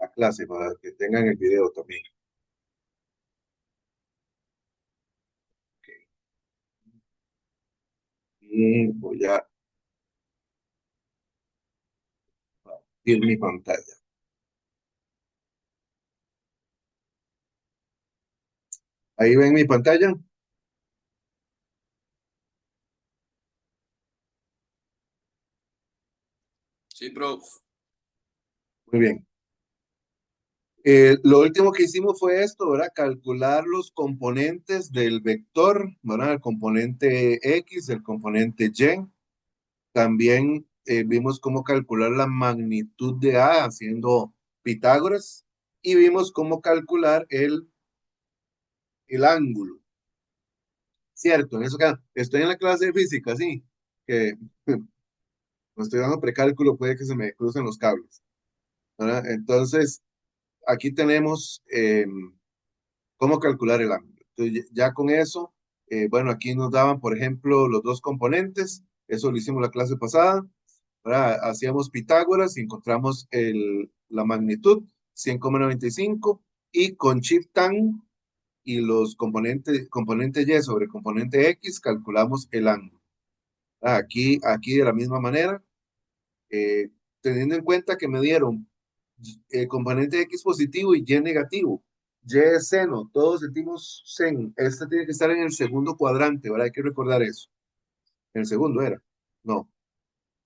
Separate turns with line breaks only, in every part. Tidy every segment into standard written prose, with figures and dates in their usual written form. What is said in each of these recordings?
la clase para que tengan el video también. Ok. Y voy a ir mi pantalla. Ahí ven mi pantalla.
Sí, prof.
Muy bien. Lo último que hicimos fue esto, ¿verdad? Calcular los componentes del vector, ¿verdad? El componente X, el componente Y. También vimos cómo calcular la magnitud de A haciendo Pitágoras y vimos cómo calcular el ángulo. Cierto, en eso que estoy en la clase de física, sí, que no estoy dando precálculo, puede que se me crucen los cables, ¿verdad? Entonces, aquí tenemos cómo calcular el ángulo. Entonces, ya con eso, bueno, aquí nos daban, por ejemplo, los dos componentes, eso lo hicimos la clase pasada, ¿verdad? Hacíamos Pitágoras y encontramos la magnitud, 100,95, y con Shift Tan y los componente Y sobre componente X, calculamos el ángulo. Aquí de la misma manera, eh, teniendo en cuenta que me dieron el componente X positivo y Y negativo. Y es seno, todos sentimos sen. Este tiene que estar en el segundo cuadrante, ¿verdad? Hay que recordar eso. En el segundo era. No,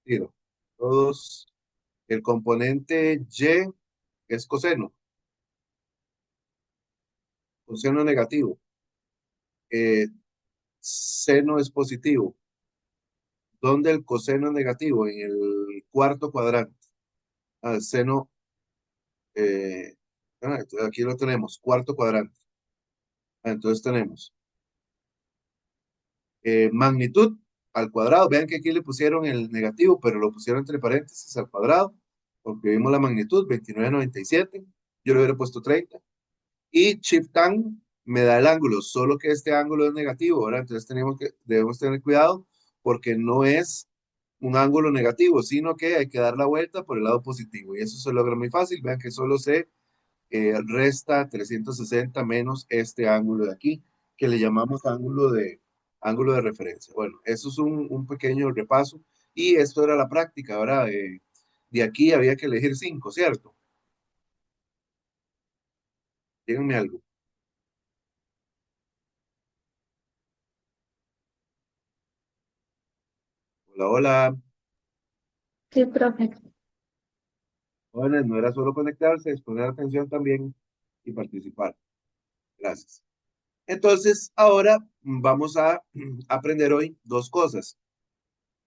tiro. Todos, el componente Y es coseno, coseno negativo. Eh, Seno es positivo. ¿Dónde el coseno es negativo? En el cuarto cuadrante. El seno, eh, aquí lo tenemos, cuarto cuadrante. Entonces tenemos magnitud al cuadrado. Vean que aquí le pusieron el negativo, pero lo pusieron entre paréntesis al cuadrado, porque vimos la magnitud, 29,97. Yo le hubiera puesto 30. Y shift tan me da el ángulo, solo que este ángulo es negativo, ¿verdad? Entonces debemos tener cuidado porque no es un ángulo negativo, sino que hay que dar la vuelta por el lado positivo. Y eso se logra muy fácil. Vean que solo se resta 360 menos este ángulo de aquí, que le llamamos ángulo de referencia. Bueno, eso es un pequeño repaso. Y esto era la práctica, ¿verdad? De aquí había que elegir cinco, ¿cierto? Díganme algo. Hola, hola.
Sí, profe.
Jóvenes, no era solo conectarse, es poner atención también y participar. Gracias. Entonces, ahora vamos a aprender hoy dos cosas.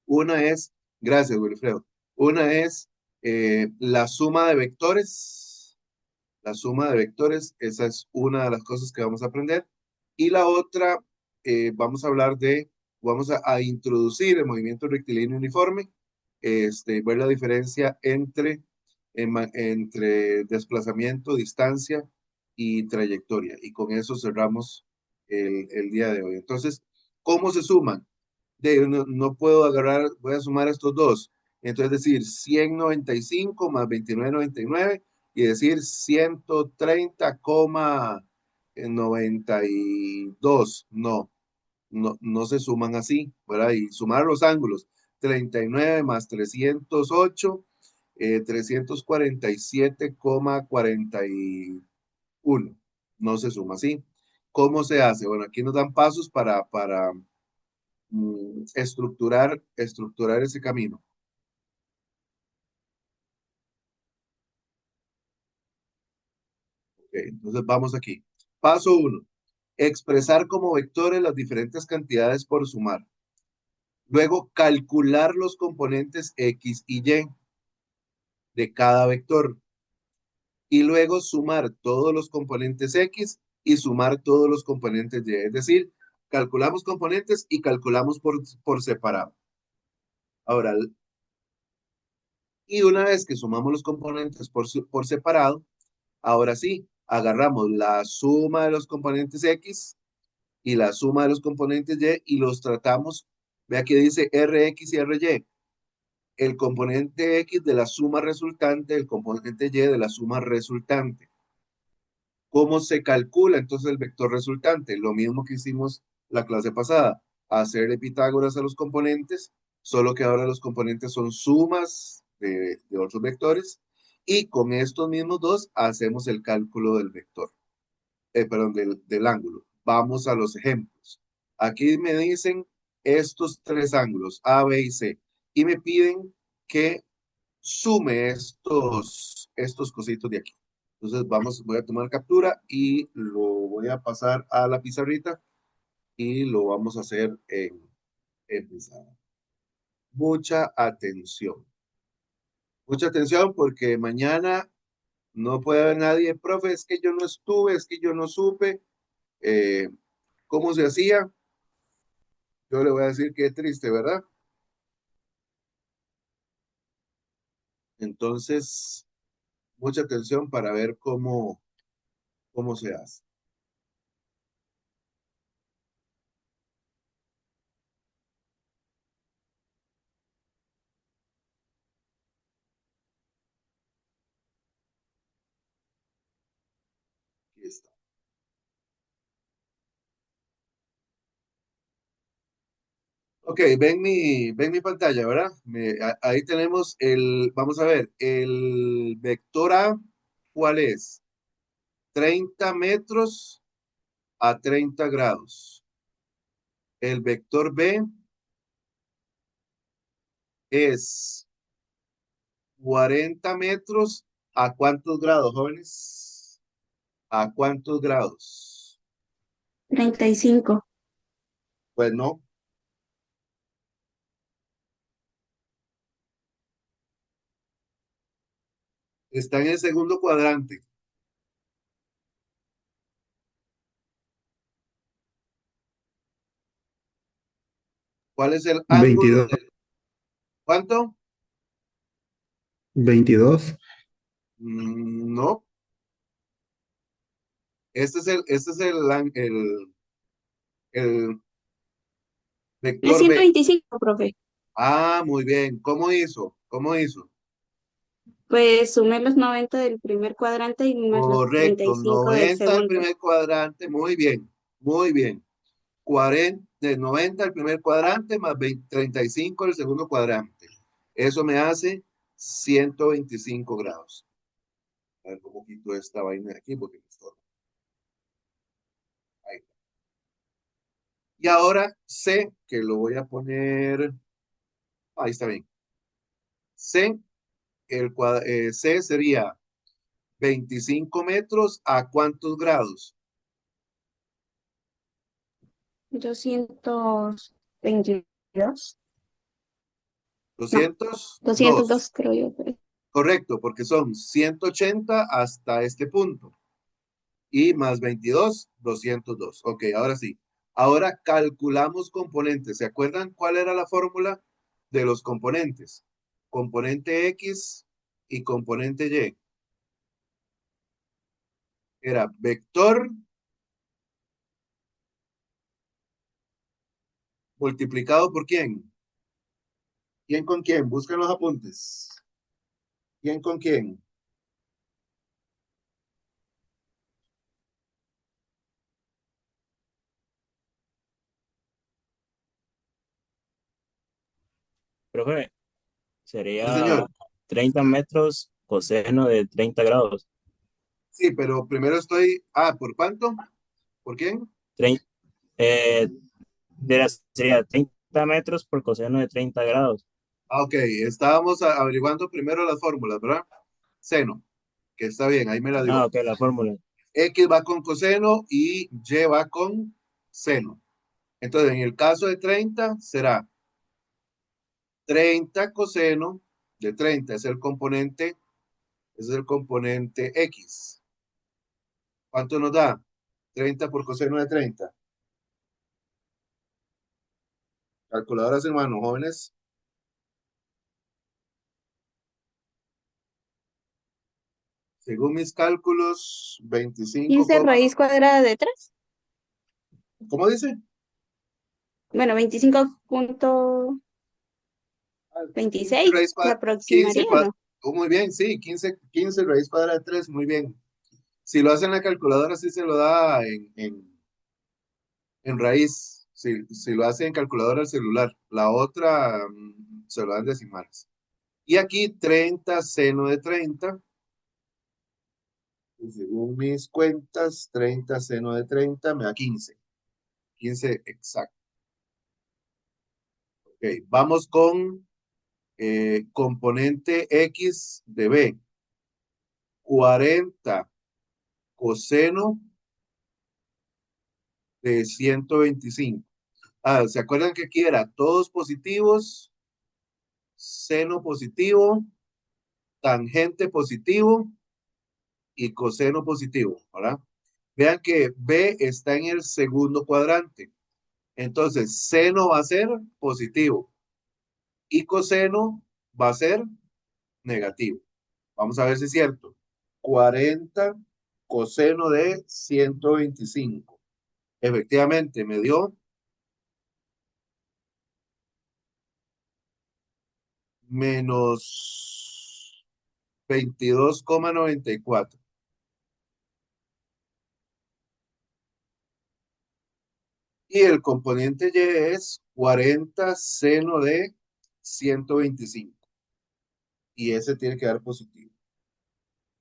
Una es, gracias, Wilfredo. Una es la suma de vectores. La suma de vectores, esa es una de las cosas que vamos a aprender. Y la otra, vamos a hablar vamos a introducir el movimiento rectilíneo uniforme, ver la diferencia entre desplazamiento, distancia y trayectoria. Y con eso cerramos el día de hoy. Entonces, ¿cómo se suman? No puedo agarrar, voy a sumar estos dos. Entonces decir 195 más 29,99 y decir 130,92. No, no se suman así, ¿verdad? Y sumar los ángulos. 39 más 308, 347,41. No se suma así. ¿Cómo se hace? Bueno, aquí nos dan pasos para estructurar ese camino. Ok, entonces vamos aquí. Paso uno, expresar como vectores las diferentes cantidades por sumar. Luego, calcular los componentes X y Y de cada vector. Y luego sumar todos los componentes X y sumar todos los componentes Y. Es decir, calculamos componentes y calculamos por separado. Ahora, y una vez que sumamos los componentes por separado, ahora sí, agarramos la suma de los componentes X y la suma de los componentes Y y los tratamos. Vea que dice Rx y Ry. el componente X de la suma resultante, el componente Y de la suma resultante. ¿Cómo se calcula entonces el vector resultante? Lo mismo que hicimos la clase pasada, hacerle Pitágoras a los componentes, solo que ahora los componentes son sumas de otros vectores, y con estos mismos dos hacemos el cálculo del vector, perdón, del ángulo. Vamos a los ejemplos. Aquí me dicen estos tres ángulos, A, B y C, y me piden que sume estos cositos de aquí. Entonces voy a tomar captura y lo voy a pasar a la pizarrita y lo vamos a hacer en pizarra. Mucha atención. Mucha atención porque mañana no puede haber nadie, profe, es que yo no estuve, es que yo no supe cómo se hacía. Yo le voy a decir que es triste, ¿verdad? Entonces, mucha atención para ver cómo se hace. Aquí está. Ok, ven mi pantalla, ¿verdad? Ahí tenemos vamos a ver, el vector A, ¿cuál es? 30 metros a 30 grados. El vector B es 40 metros a ¿cuántos grados, jóvenes? ¿A cuántos grados?
35.
Pues no, está en el segundo cuadrante. ¿Cuál es el ángulo
22,
del... ¿Cuánto?
22.
No, este es el
Es
vector B.
125, profe.
Ah, muy bien. ¿Cómo hizo? ¿Cómo hizo?
Pues sumé los 90 del primer cuadrante y más los
Correcto,
35 del
90 el
segundo.
primer cuadrante, muy bien, muy bien. 40, de 90 el primer cuadrante más 20 35 el segundo cuadrante. Eso me hace 125 grados. A ver cómo quito esta vaina de aquí porque me estorba. Ahí. Y ahora C, que lo voy a poner, ahí está bien. C, C sería 25 metros a ¿cuántos grados?
222. No, 202
202.
creo yo. Pero
Correcto, porque son 180 hasta este punto. Y más 22, 202. Ok, ahora sí. Ahora calculamos componentes. ¿Se acuerdan cuál era la fórmula de los componentes? Componente X y componente Y. Era vector multiplicado por quién. ¿Quién con quién? Busquen los apuntes. ¿Quién con quién?
Profe,
Sí,
sería
señor.
30 metros coseno de 30 grados.
Sí, pero primero estoy. Ah, ¿por cuánto? ¿Por quién?
Trein- eh, sería 30 metros por coseno de 30 grados.
Ah, ok. Estábamos averiguando primero las fórmulas, ¿verdad? Seno, que está bien, ahí me la
Ah,
dio.
ok, la fórmula.
X va con coseno y Y va con seno. Entonces, en el caso de 30 será 30 coseno de 30, es el componente X. ¿Cuánto nos da? 30 por coseno de 30. Calculadoras, hermanos, jóvenes. Según mis cálculos, 25,
15 raíz cuadrada de 3.
¿cómo dice?
Bueno, 25 punto... 26
raíz
se
cuadrada, 15
aproximaría,
cuadrada.
¿no?
Muy bien, sí, 15 raíz cuadrada de 3, muy bien. Si lo hace en la calculadora, sí se lo da en raíz. Si lo hace en calculadora el celular, la otra se lo dan decimales. Y aquí 30 seno de 30. Y según mis cuentas, 30 seno de 30 me da 15. 15 exacto. Ok, vamos con componente X de B. 40 coseno de 125. Ah, ¿se acuerdan que aquí era todos positivos, seno positivo, tangente positivo y coseno positivo, ¿verdad? Vean que B está en el segundo cuadrante. Entonces, seno va a ser positivo y coseno va a ser negativo. Vamos a ver si es cierto. 40 coseno de 125. Efectivamente, me dio menos 22,94. Y el componente Y es 40 seno de 125. Y ese tiene que dar positivo.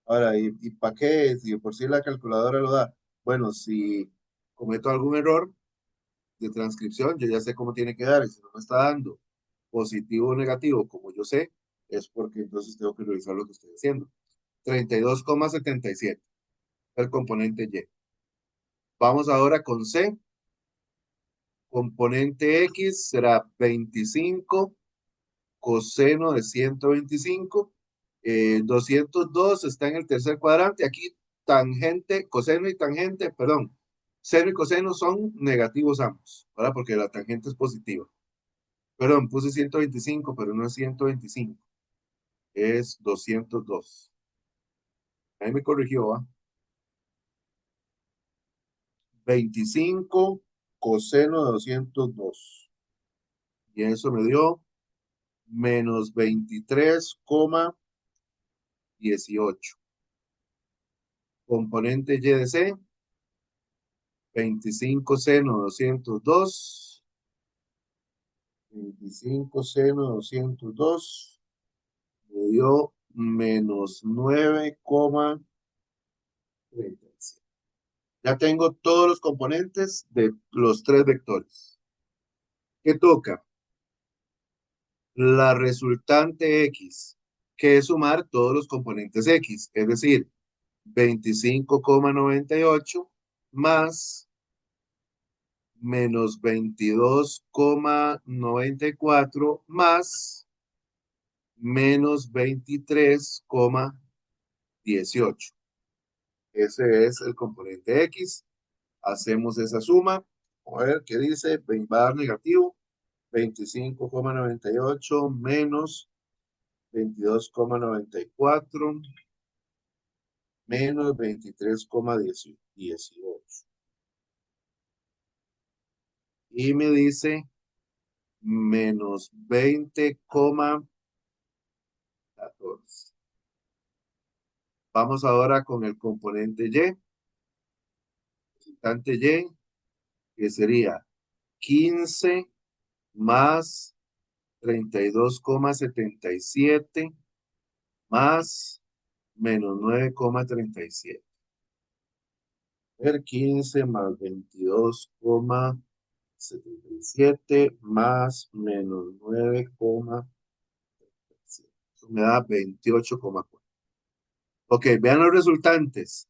Ahora, ¿y para qué? Si por si la calculadora lo da. Bueno, si cometo algún error de transcripción, yo ya sé cómo tiene que dar. Y si no me está dando positivo o negativo, como yo sé, es porque entonces tengo que revisar lo que estoy haciendo. 32,77. El componente Y. Vamos ahora con C. Componente X será 25 coseno de 125. 202 está en el tercer cuadrante. Aquí tangente, coseno y tangente, perdón. Seno y coseno son negativos ambos, ¿verdad? Porque la tangente es positiva. Perdón, puse 125, pero no es 125. Es 202. Ahí me corrigió, ¿va? 25 coseno de 202. Y eso me dio menos 23,18. Componente Y de C, 25 seno 202. 25 seno 202 me dio menos 9,37. Ya tengo todos los componentes de los tres vectores. ¿Qué toca? La resultante X, que es sumar todos los componentes X, es decir, 25,98 más menos 22,94 más menos 23,18. Ese es el componente X. Hacemos esa suma. A ver qué dice. Va a dar negativo. 25,98 menos 22,94 menos 23,18. Y me dice menos 20,14. Vamos ahora con el componente Y. Resultante Y, que sería 15 más 32,77 más menos 9,37. Ver 15 más 22,77 más menos 9,37. Eso me da 28,4. Ok, vean los resultantes.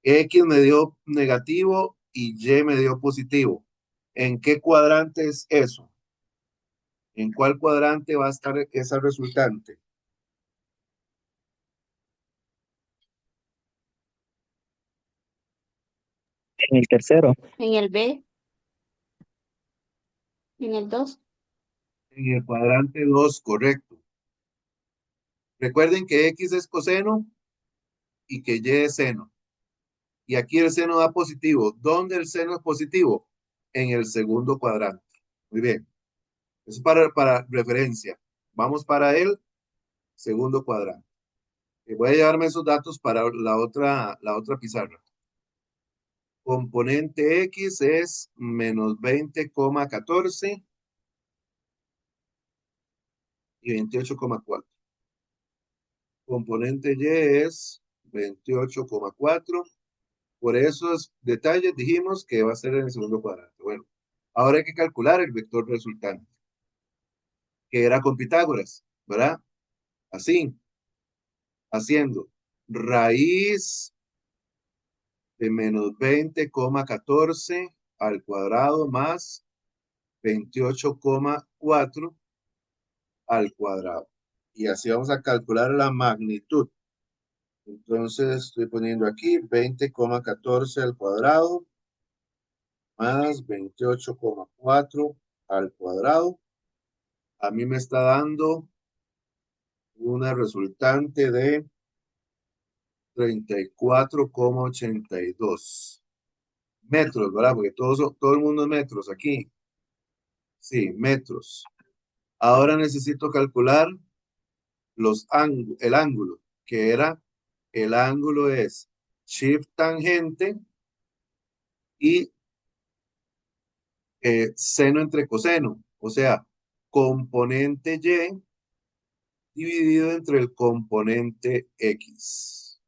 X me dio negativo y Y me dio positivo. ¿En qué cuadrante es eso? ¿En cuál cuadrante va a estar esa resultante?
En el tercero.
En el B, en el 2.
En el cuadrante 2, correcto. Recuerden que X es coseno y que Y es seno. Y aquí el seno da positivo. ¿Dónde el seno es positivo? En el segundo cuadrante. Muy bien. Eso es para referencia. Vamos para el segundo cuadrante. Voy a llevarme esos datos para la otra pizarra. Componente X es menos 20,14 y 28,4. Componente Y es 28,4. Por esos detalles dijimos que va a ser en el segundo cuadrante. Bueno, ahora hay que calcular el vector resultante, que era con Pitágoras, ¿verdad? Así, haciendo raíz de menos 20,14 al cuadrado más 28,4 al cuadrado. Y así vamos a calcular la magnitud. Entonces estoy poniendo aquí 20,14 al cuadrado más 28,4 al cuadrado. A mí me está dando una resultante de 34,82 metros, ¿verdad? Porque todo el mundo es metros aquí. Sí, metros. Ahora necesito calcular el ángulo, que era, el ángulo es shift tangente y seno entre coseno, o sea, componente Y dividido entre el componente X.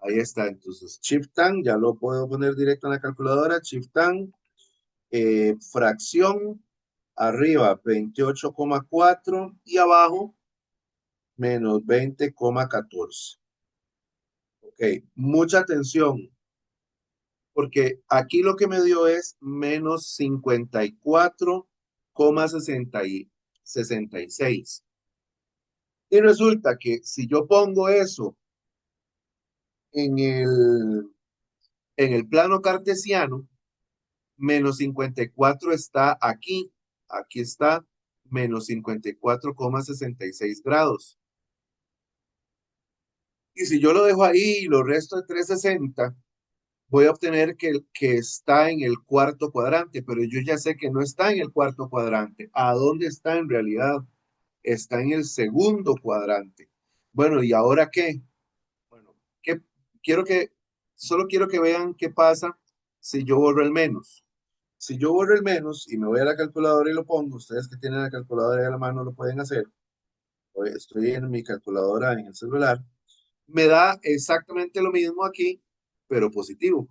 Ahí está, entonces, shift tan, ya lo puedo poner directo en la calculadora, shift tan, fracción, arriba 28,4 y abajo menos 20,14. Ok, mucha atención, porque aquí lo que me dio es menos 54,66. Y resulta que si yo pongo eso en el plano cartesiano, menos 54 está aquí. Aquí está menos 54,66 grados. Y si yo lo dejo ahí y lo resto de 360, voy a obtener que está en el cuarto cuadrante, pero yo ya sé que no está en el cuarto cuadrante. ¿A dónde está en realidad? Está en el segundo cuadrante. Bueno, ¿y ahora qué? Bueno, ¿qué? Quiero que, solo quiero que vean qué pasa si yo borro el menos. Si yo borro el menos y me voy a la calculadora y lo pongo, ustedes que tienen la calculadora a la mano lo pueden hacer. Estoy en mi calculadora en el celular. Me da exactamente lo mismo aquí, pero positivo.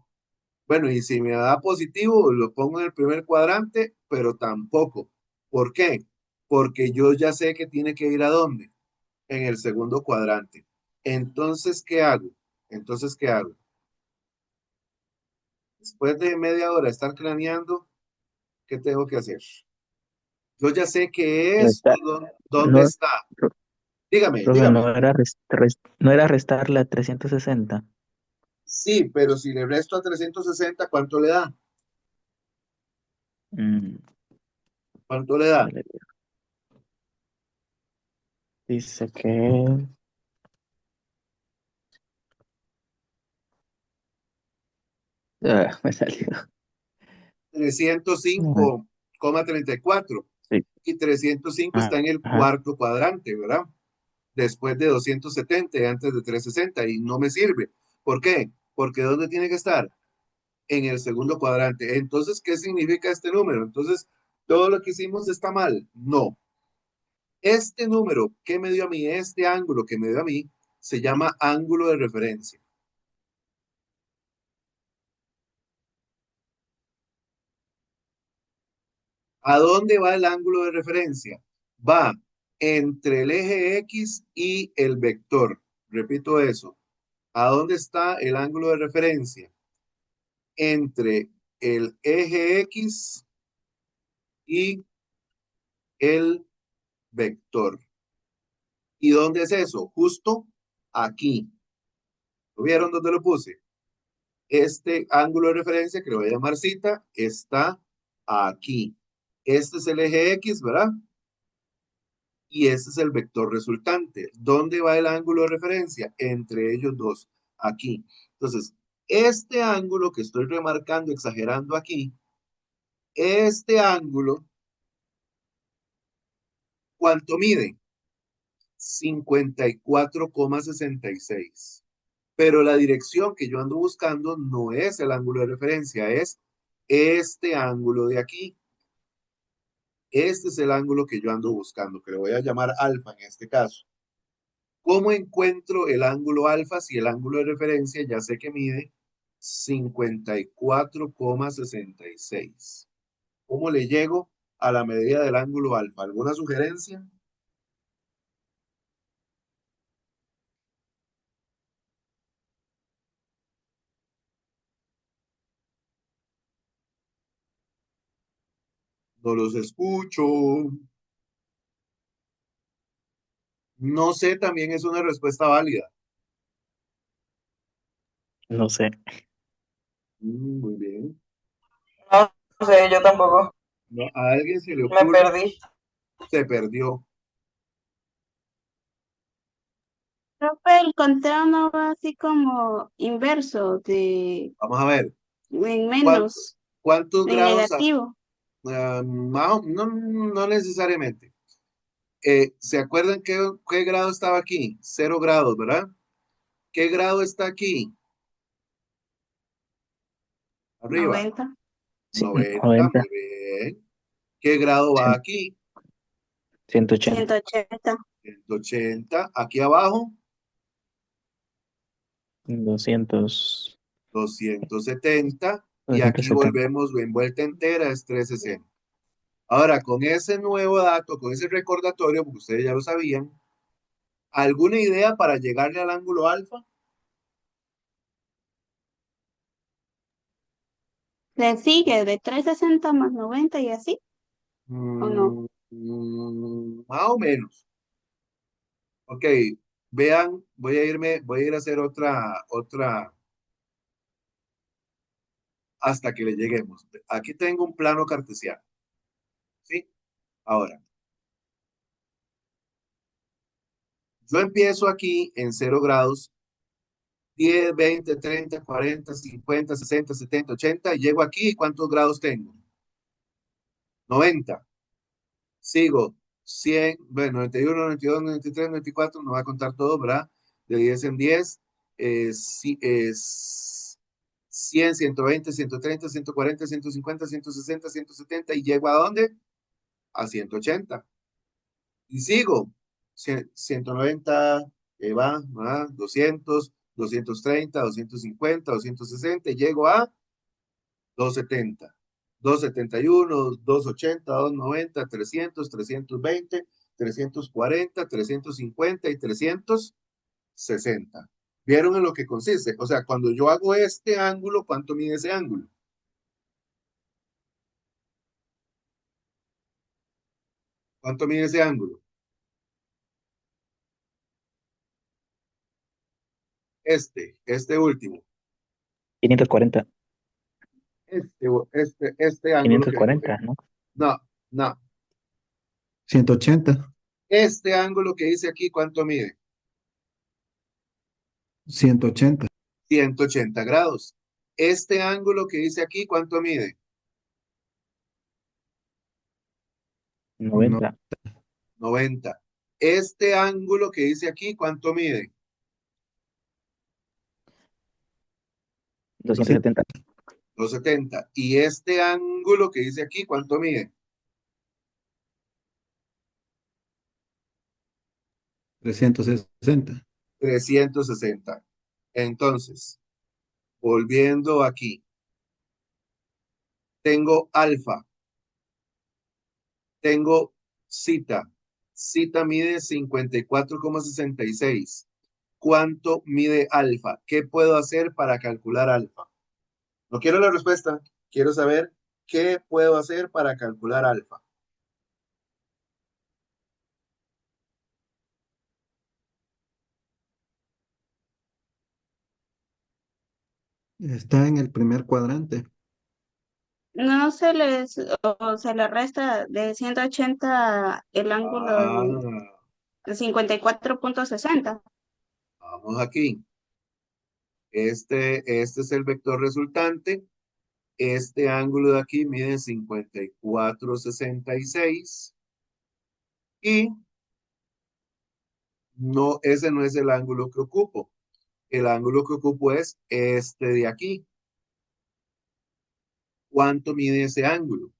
Bueno, y si me da positivo, lo pongo en el primer cuadrante, pero tampoco. ¿Por qué? Porque yo ya sé que tiene que ir a dónde, en el segundo cuadrante. Entonces, ¿qué hago? Entonces, ¿qué hago? Después de media hora de estar craneando, ¿qué tengo que hacer? Yo ya sé que esto,
Restar,
¿dónde
no,
está? Dígame,
profe,
dígame.
no era restarle a 360.
Sí, pero si le resto a 360, ¿cuánto le da?
Mm,
¿Cuánto le da?
ya le digo. Dice que me salió.
Trescientos
No,
cinco coma treinta y cuatro
sí.
y 305
Ah,
está en el
ajá.
cuarto cuadrante, ¿verdad? Después de 270 y antes de 360 y no me sirve. ¿Por qué? Porque ¿dónde tiene que estar? En el segundo cuadrante. Entonces, ¿qué significa este número? Entonces, ¿todo lo que hicimos está mal? No. Este número que me dio a mí, este ángulo que me dio a mí, se llama ángulo de referencia. ¿A dónde va el ángulo de referencia? Va entre el eje X y el vector. Repito eso. ¿A dónde está el ángulo de referencia? Entre el eje X y el vector. ¿Y dónde es eso? Justo aquí. ¿Lo vieron dónde lo puse? Este ángulo de referencia, que lo voy a llamar cita, está aquí. Este es el eje X, ¿verdad? Y este es el vector resultante. ¿Dónde va el ángulo de referencia? Entre ellos dos, aquí. Entonces, este ángulo que estoy remarcando, exagerando aquí, este ángulo, ¿cuánto mide? 54,66. Pero la dirección que yo ando buscando no es el ángulo de referencia, es este ángulo de aquí. Este es el ángulo que yo ando buscando, que le voy a llamar alfa en este caso. ¿Cómo encuentro el ángulo alfa si el ángulo de referencia ya sé que mide 54,66? ¿Cómo le llego a la medida del ángulo alfa? ¿Alguna sugerencia? No los escucho. No sé, también es una respuesta válida.
No sé.
Muy bien.
No sé, yo tampoco.
No, a alguien se le
Me
ocurre,
perdí.
se perdió.
Profe, el conteo no va así como inverso,
Vamos a ver,
en
¿cuánto-
menos,
¿cuántos
en
grados?
negativo.
No, no necesariamente. ¿Se acuerdan qué grado estaba aquí? 0 grados, ¿verdad? ¿Qué grado está aquí? Arriba.
90.
Sí,
90,
90,
muy bien. ¿Qué grado va aquí?
180,
180.
180. Aquí abajo,
200,
270. Y aquí
270.
volvemos en vuelta entera, es 360. Ahora, con ese nuevo dato, con ese recordatorio, porque ustedes ya lo sabían, ¿alguna idea para llegarle al ángulo alfa?
Le sigue de 360 más 90 y así, ¿o no?
Más o menos. Ok, vean, voy a ir a hacer otra, hasta que le lleguemos. Aquí tengo un plano cartesiano, ¿sí? Ahora, yo empiezo aquí en 0 grados, 10, 20, 30, 40, 50, 60, 70, 80, y llego aquí, ¿y cuántos grados tengo? 90. Sigo, 100, bueno, 91, 92, 93, 94, no voy a contar todo, ¿verdad? De 10 en 10, es 100, 120, 130, 140, 150, 160, 170, y llego ¿a dónde? A 180. Y sigo, 190, va, 200, 230, 250, 260, y llego a 270, 271, 280, 290, 300, 320, 340, 350 y 360. ¿Vieron en lo que consiste? O sea, cuando yo hago este ángulo, ¿cuánto mide ese ángulo? ¿Cuánto mide ese ángulo? Este último.
540,
Este ángulo que dice.
540, ¿no?
No, no.
180,
Este ángulo que dice aquí, ¿cuánto mide?
180,
180 grados. Este ángulo que dice aquí, ¿cuánto mide?
no,
90,
90. Este ángulo que dice aquí, ¿cuánto mide?
270,
270. Y este ángulo que dice aquí, ¿cuánto mide?
360,
360. Entonces, volviendo aquí, tengo alfa, tengo zeta. Zeta mide 54,66. ¿Cuánto mide alfa? ¿Qué puedo hacer para calcular alfa? No quiero la respuesta, quiero saber qué puedo hacer para calcular alfa.
está en el primer cuadrante.
No se les, o se le resta de 180 el ángulo
Ah,
de 54,60.
vamos aquí. Este es el vector resultante. Este ángulo de aquí mide 54,66. Y No, ese no es el ángulo que ocupo. El ángulo que ocupo es este de aquí. ¿Cuánto mide ese ángulo?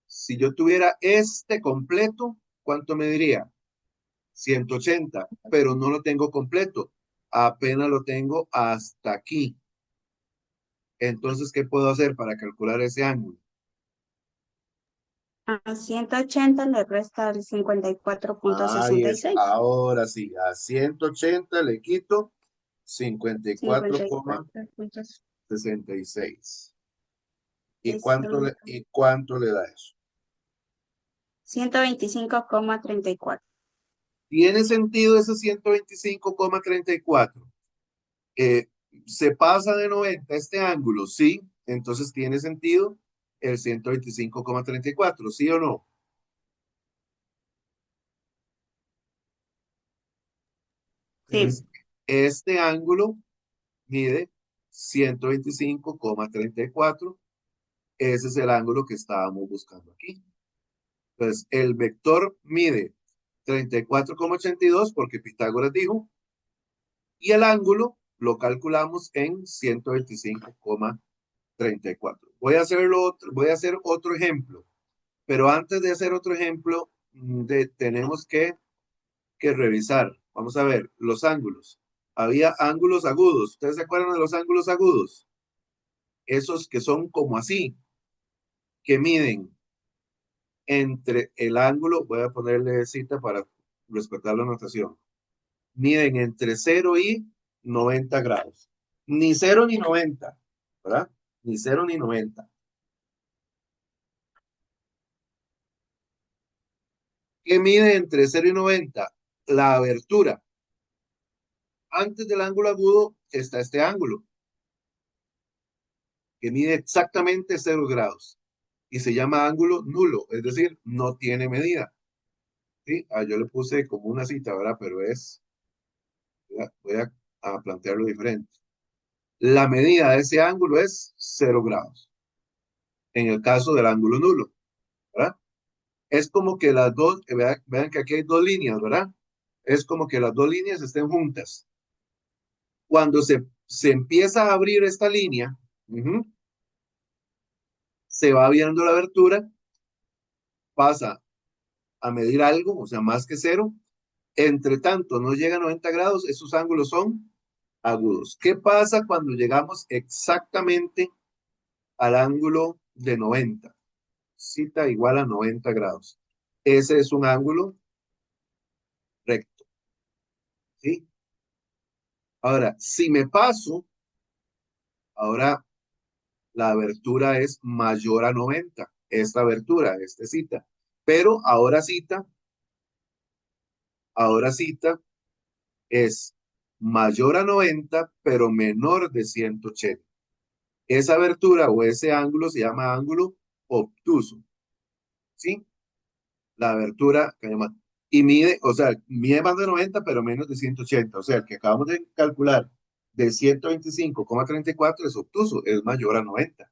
Si yo tuviera este completo, ¿cuánto me diría? 180, pero no lo tengo completo. Apenas lo tengo hasta aquí. Entonces, ¿qué puedo hacer para calcular ese ángulo?
A 180 le resta el
Ahí es,
54.66.
ahora sí, a 180 le quito 54,66.
54.66.
¿Y
Esto,
cuánto le da eso?
125,34.
¿Tiene sentido ese 125,34? Eh, ¿Se pasa de 90 este ángulo? Sí, entonces tiene sentido el 125,34, ¿sí o no?
Sí,
Entonces, este ángulo mide 125,34. Ese es el ángulo que estábamos buscando aquí. Entonces, el vector mide 34,82 porque Pitágoras dijo, y el ángulo lo calculamos en 125,34. Voy a hacer otro ejemplo, pero antes de hacer otro ejemplo, tenemos que revisar. Vamos a ver los ángulos. Había ángulos agudos. ¿Ustedes se acuerdan de los ángulos agudos? Esos que son como así, que miden entre el ángulo, voy a ponerle cita para respetar la notación, miden entre 0 y 90 grados. Ni 0 ni 90, ¿verdad? Ni 0 ni 90. ¿Qué mide entre 0 y 90? La abertura. Antes del ángulo agudo está este ángulo, que mide exactamente 0 grados y se llama ángulo nulo, es decir, no tiene medida. ¿Sí? Yo le puse como una cita, ¿verdad? Pero voy a plantearlo diferente. La medida de ese ángulo es 0 grados, en el caso del ángulo nulo, ¿verdad? Es como que las dos, vean que aquí hay dos líneas, ¿verdad? Es como que las dos líneas estén juntas. Cuando se empieza a abrir esta línea, se va viendo la abertura, pasa a medir algo, o sea, más que 0. Entre tanto, no llega a 90 grados, esos ángulos son agudos. ¿Qué pasa cuando llegamos exactamente al ángulo de 90? Cita igual a 90 grados. Ese es un ángulo recto, ¿sí? Ahora, si me paso, ahora la abertura es mayor a 90. Esta abertura, cita. Pero ahora cita es mayor a 90, pero menor de 180. Esa abertura o ese ángulo se llama ángulo obtuso, ¿sí? La abertura que llama, y mide, o sea, mide más de 90, pero menos de 180. O sea, el que acabamos de calcular de 125,34 es obtuso, es mayor a 90.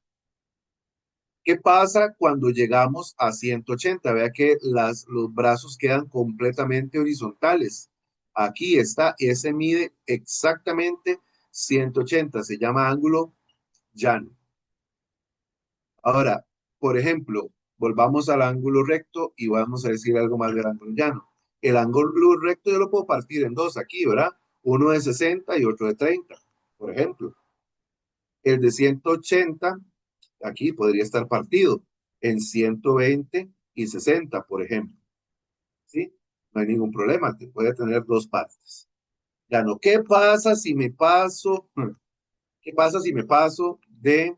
¿Qué pasa cuando llegamos a 180? Vea que los brazos quedan completamente horizontales. Aquí está, ese mide exactamente 180, se llama ángulo llano. Ahora, por ejemplo, volvamos al ángulo recto y vamos a decir algo más del ángulo llano. El ángulo recto yo lo puedo partir en dos aquí, ¿verdad? Uno de 60 y otro de 30, por ejemplo. El de 180, aquí podría estar partido en 120 y 60, por ejemplo. ¿Sí? No hay ningún problema, te puede tener dos partes. Ya no, ¿qué pasa si me paso? ¿Qué pasa si me paso de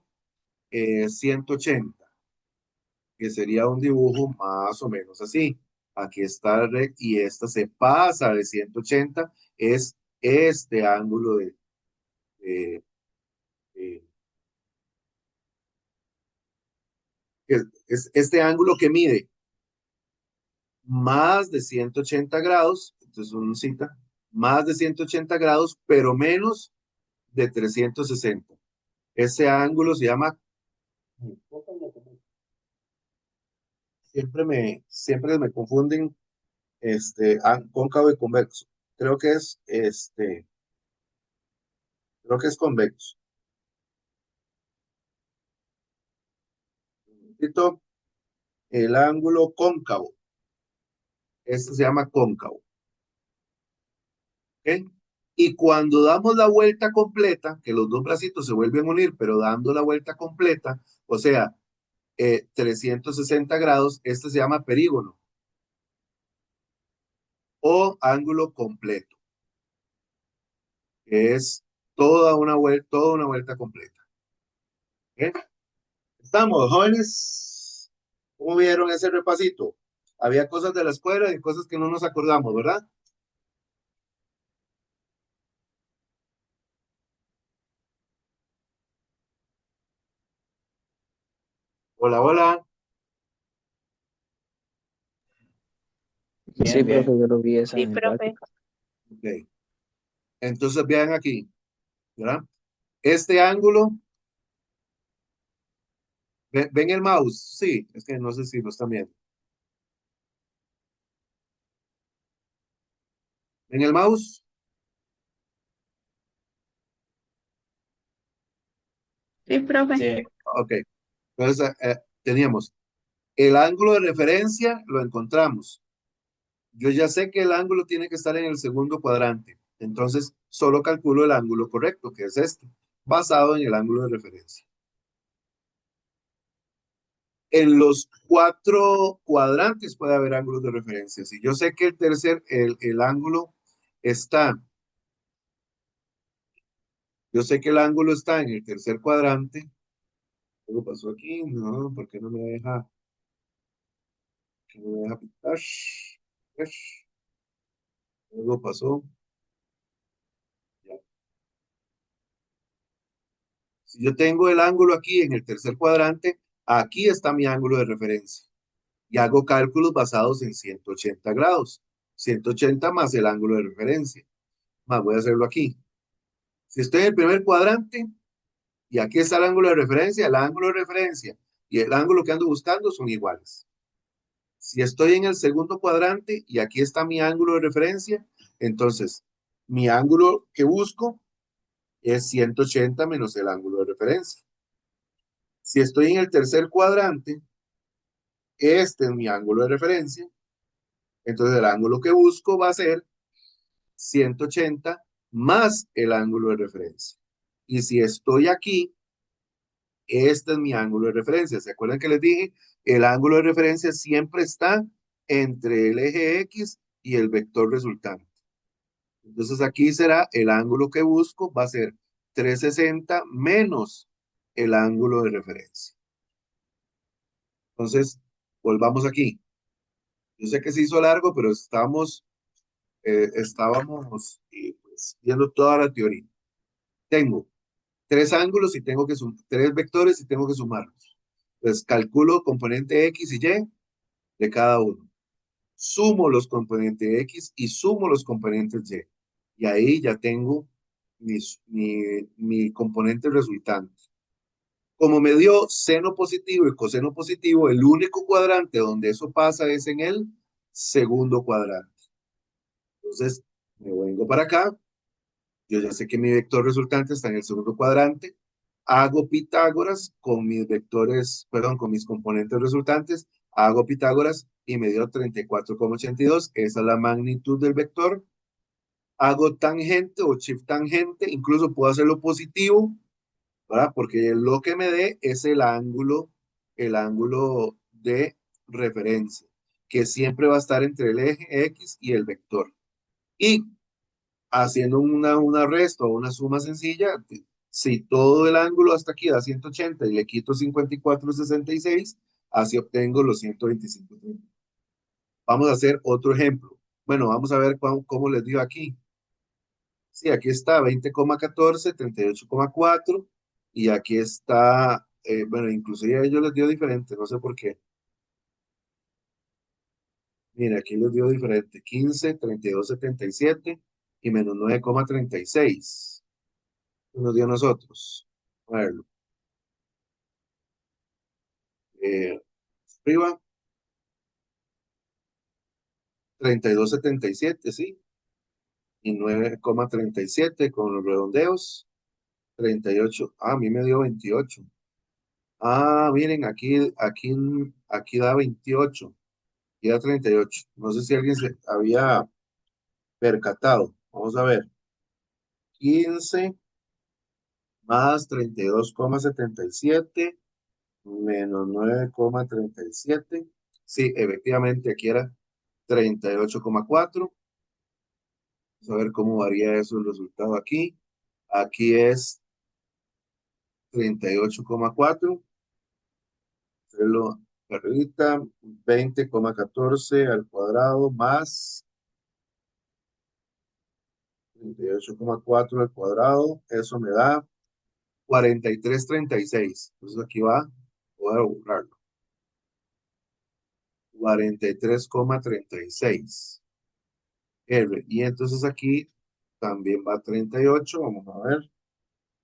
180? Que sería un dibujo más o menos así. Aquí está el recto y esta se pasa de 180, es este ángulo de- de- es este ángulo que mide más de 180 grados, entonces una cita, más de 180 grados, pero menos de 360. Ese ángulo se llama, siempre me confunden cóncavo y convexo. creo que es creo que es convexo. Necesito el ángulo cóncavo. Este se llama cóncavo. ¿Ok? Y cuando damos la vuelta completa, que los dos bracitos se vuelven a unir, pero dando la vuelta completa, o sea, 360 grados, este se llama perígono o ángulo completo, que es toda una vuelta completa. ¿Ok? ¿Estamos, jóvenes? ¿Cómo vieron ese repasito? Había cosas de la escuela y cosas que no nos acordamos, ¿verdad? Hola, hola.
Sí,
Bien, bien.
profe, yo lo vi esa
Sí,
en el
profe.
gráfico.
Ok. Entonces vean aquí, ¿verdad? Este ángulo, ¿ven el mouse? Sí, es que no sé si lo están viendo. ¿Ven el mouse?
Sí, profe.
Sí,
Ok. Entonces, teníamos el ángulo de referencia, lo encontramos. Yo ya sé que el ángulo tiene que estar en el segundo cuadrante. Entonces, solo calculo el ángulo correcto, que es este, basado en el ángulo de referencia. En los cuatro cuadrantes puede haber ángulos de referencia. Si yo sé que el ángulo está, yo sé que el ángulo está en el tercer cuadrante. ¿Algo pasó aquí? No, ¿por qué no me deja? ¿Qué no me deja pintar? Algo pasó. Ya. Si yo tengo el ángulo aquí en el tercer cuadrante, aquí está mi ángulo de referencia. Y hago cálculos basados en 180 grados. 180 más el ángulo de referencia. Más voy a hacerlo aquí. Si estoy en el primer cuadrante y aquí está el ángulo de referencia y el ángulo que ando buscando son iguales. Si estoy en el segundo cuadrante y aquí está mi ángulo de referencia, entonces mi ángulo que busco es 180 menos el ángulo de referencia. Si estoy en el tercer cuadrante, este es mi ángulo de referencia, entonces el ángulo que busco va a ser 180 más el ángulo de referencia. Y si estoy aquí, este es mi ángulo de referencia. ¿Se acuerdan que les dije? El ángulo de referencia siempre está entre el eje X y el vector resultante. Entonces aquí será el ángulo que busco, va a ser 360 menos el ángulo de referencia. Entonces, volvamos aquí. Yo sé que se hizo largo, pero estábamos pues, viendo toda la teoría. Tengo tres ángulos y tengo que tres vectores y tengo que sumarlos. Pues calculo componente X y Y de cada uno. Sumo los componentes X y sumo los componentes Y. Y ahí ya tengo mi componente resultante. Como me dio seno positivo y coseno positivo, el único cuadrante donde eso pasa es en el segundo cuadrante. Entonces, me vengo para acá. Yo ya sé que mi vector resultante está en el segundo cuadrante. Hago Pitágoras con mis vectores, perdón, con mis componentes resultantes. Hago Pitágoras y me dio 34,82. Esa es la magnitud del vector. Hago tangente o shift tangente. Incluso puedo hacerlo positivo, ¿verdad? Porque lo que me dé es el ángulo de referencia, que siempre va a estar entre el eje X y el vector. Y haciendo una resta o una suma sencilla, si todo el ángulo hasta aquí da 180 y le quito 54,66, así obtengo los 125. Vamos a hacer otro ejemplo. Bueno, vamos a ver cómo les digo aquí. Sí, aquí está 20,14, 38,4 y aquí está, bueno, inclusive a ellos les dio diferente, no sé por qué. Mira, aquí les dio diferente, 15, 32,77 y menos 9,36. Nos dio a nosotros. A verlo. Arriba, 32,77, sí. y 9,37 con los redondeos. 38. Ah, a mí me dio 28. Ah, miren, aquí da 28 y da 38. No sé si alguien se había percatado. Vamos a ver. 15 más 32,77 menos 9,37. Sí, efectivamente, aquí era 38,4. Vamos a ver cómo varía eso el resultado aquí. Aquí es 38,4. Hacerlo arribita, 20,14 al cuadrado más 38,4 al cuadrado. Eso me da 43,36. Entonces aquí va, voy a borrarlo. 43,36. R. Y entonces aquí también va 38. Vamos a ver.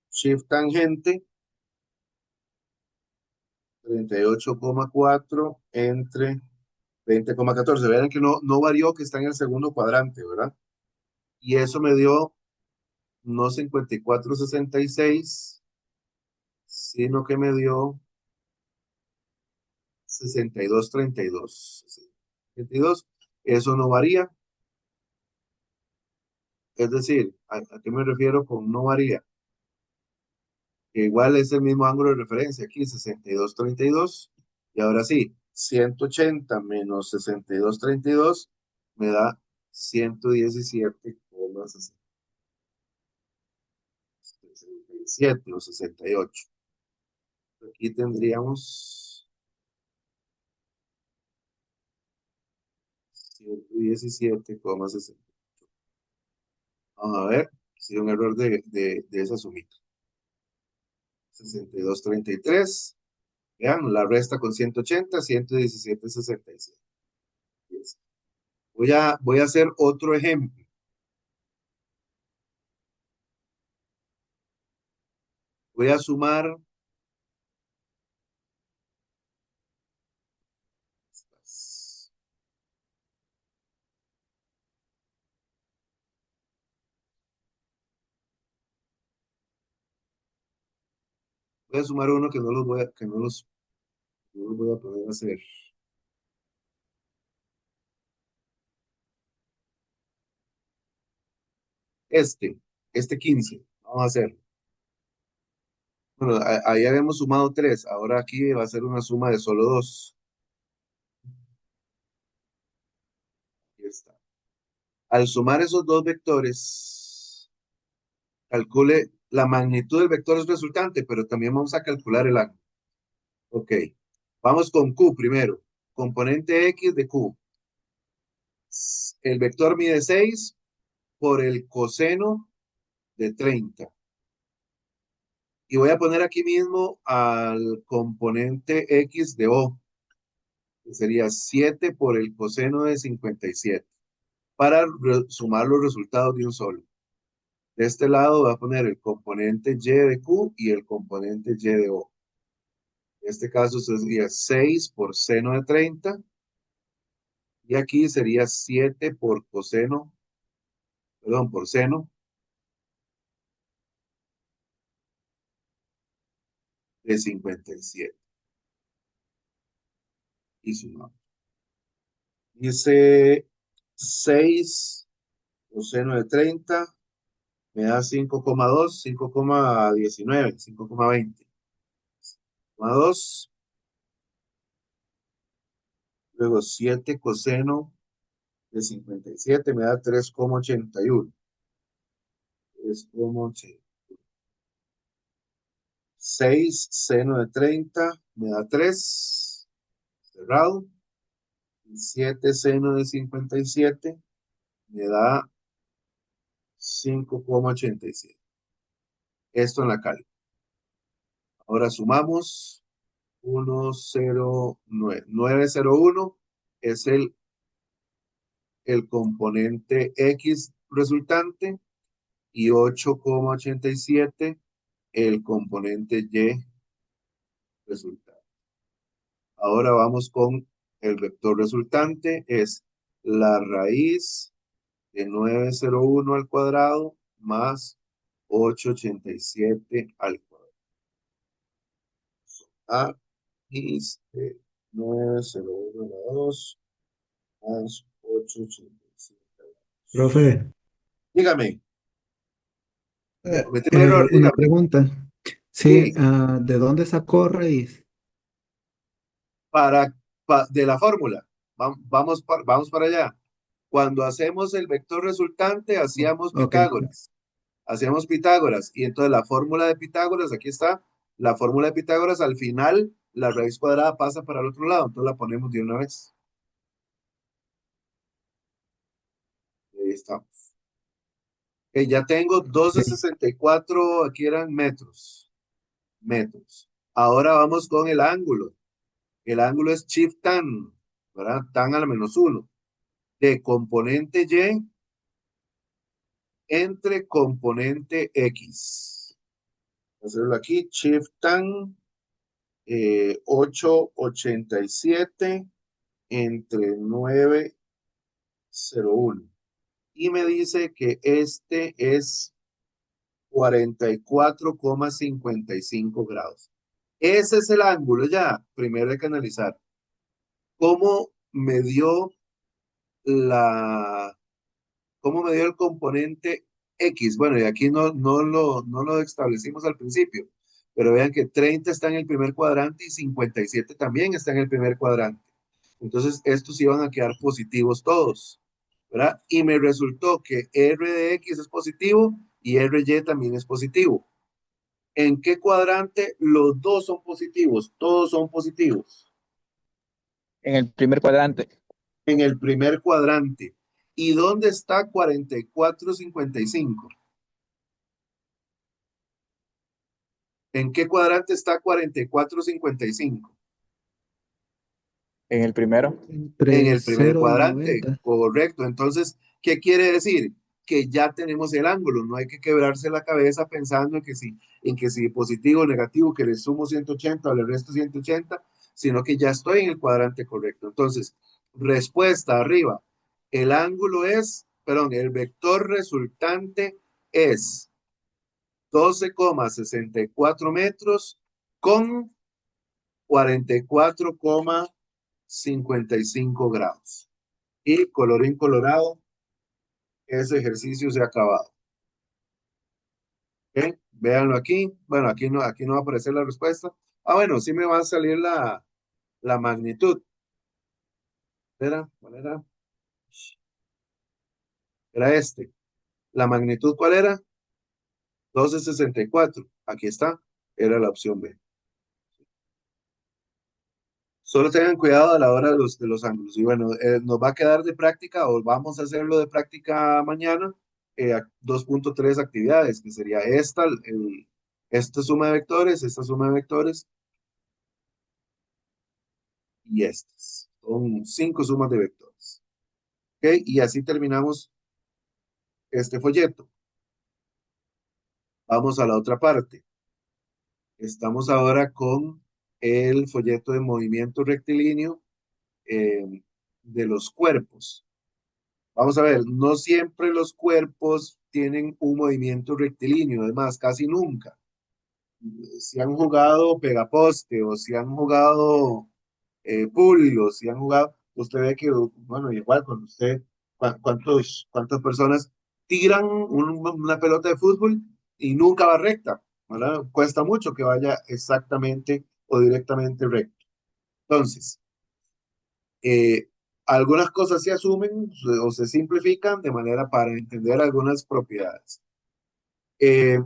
Shift tangente. 38,4 entre 20,14. Vean que no varió, que está en el segundo cuadrante, ¿verdad? Y eso me dio no 54,66, sino que me dio 62,32. 62. Eso no varía. Es decir, ¿a qué me refiero con no varía? Que igual es el mismo ángulo de referencia aquí, 62,32. Y ahora sí, 180 menos 62,32 me da 117,67 o 68. Aquí tendríamos 117,60. Vamos a ver si un error de esa sumita. 62,33. Vean, la resta con 180, 117,67. Voy a hacer otro ejemplo. Voy a sumar. Voy a sumar uno que no los voy a, que no los voy a poder hacer. Este 15. Vamos a hacer. Bueno, ahí habíamos sumado 3. Ahora aquí va a ser una suma de solo 2. Aquí está. Al sumar esos dos vectores, calcule la magnitud del vector resultante, pero también vamos a calcular el ángulo. Ok. Vamos con Q primero. Componente X de Q. El vector mide 6 por el coseno de 30. Y voy a poner aquí mismo al componente X de O, que sería 7 por el coseno de 57, para sumar los resultados de un solo. De este lado voy a poner el componente Y de Q y el componente Y de O. En este caso sería 6 por seno de 30. Y aquí sería 7 por coseno, perdón, por seno de 57. Y sumamos. Dice 6 coseno de 30 me da 5,2, 5,19, 5,20. 2, luego 7 coseno de 57 me da 3,81. 3,80. 6 seno de 30 me da 3, cerrado. 7 seno de 57 me da 5,87. Esto en la calle. Ahora sumamos 901 es el componente X resultante y 8,87 el componente Y resultante. Ahora vamos con el vector resultante, es la raíz de 901 al cuadrado más 887 al cuadrado. A is de 901 a 2 más 887.
Profe,
Dígame, cometí un error,
una
dígame.
pregunta. Sí,
Sí,
¿de dónde sacó raíz?
de la fórmula. Vamos para allá. Cuando hacemos el vector resultante, hacíamos
Ok,
Pitágoras. Hacíamos Pitágoras. Y entonces la fórmula de Pitágoras, aquí está. La fórmula de Pitágoras, al final, la raíz cuadrada pasa para el otro lado. Entonces la ponemos de una vez. Ahí estamos. Ya tengo 12,64, aquí eran metros. Metros. Ahora vamos con el ángulo. El ángulo es shift tan, ¿verdad? Tan a la -1. De componente Y entre componente X. Hacerlo aquí, shift tan 887 entre 901. Y me dice que este es 44,55 grados. Ese es el ángulo ya. Primero hay que analizar cómo me dio la, cómo me dio el componente X. Bueno, y aquí no lo establecimos al principio, pero vean que 30 está en el primer cuadrante y 57 también está en el primer cuadrante. Entonces, estos iban a quedar positivos todos, ¿verdad? Y me resultó que R de X es positivo y RY también es positivo. ¿En qué cuadrante? Los dos son positivos, todos son positivos.
En el primer cuadrante.
En el primer cuadrante. ¿Y dónde está 44,55? ¿En qué cuadrante está 44,55?
En el primero.
En
entre
el primer
0 y
cuadrante,
90.
correcto. Entonces, ¿qué quiere decir? Que ya tenemos el ángulo, no hay que quebrarse la cabeza pensando en que si positivo o negativo, que le sumo 180 o le resto 180, sino que ya estoy en el cuadrante correcto. Entonces, respuesta arriba, el vector resultante es 12,64 metros con 44,55 grados. Y colorín colorado, ese ejercicio se ha acabado. ¿Ok? Véanlo aquí. Bueno, aquí no va a aparecer la respuesta. Bueno, sí me va a salir la magnitud. ¿Cuál era? Era este. ¿La magnitud cuál era? 12,64. Aquí está. Era la opción B. Solo tengan cuidado a la hora de los ángulos. Y bueno, nos va a quedar de práctica o vamos a hacerlo de práctica mañana. 2.3 actividades, que sería esta suma de vectores, esta suma de vectores y estas. Son 5 sumas de vectores. ¿Ok? Y así terminamos este folleto. Vamos a la otra parte. Estamos ahora con el folleto de movimiento rectilíneo de los cuerpos. Vamos a ver, no siempre los cuerpos tienen un movimiento rectilíneo, además, casi nunca. Si han jugado pegaposte o si han jugado pool o si han jugado, usted ve que, bueno, igual cuando usted, cuántas personas tiran una pelota de fútbol y nunca va recta, ¿verdad? Cuesta mucho que vaya exactamente o directamente recto. Entonces, eh, algunas cosas se asumen o se simplifican de manera para entender algunas propiedades. Eh,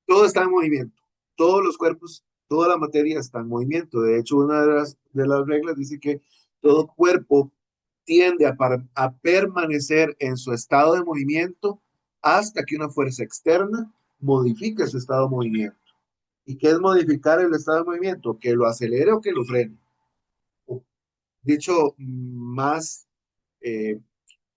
Todo está en movimiento, todos los cuerpos, toda la materia está en movimiento. De hecho, una de las reglas dice que todo cuerpo tiende a permanecer en su estado de movimiento hasta que una fuerza externa modifique su estado de movimiento. ¿Y qué es modificar el estado de movimiento? Que lo acelere o que lo frene. Dicho más eh,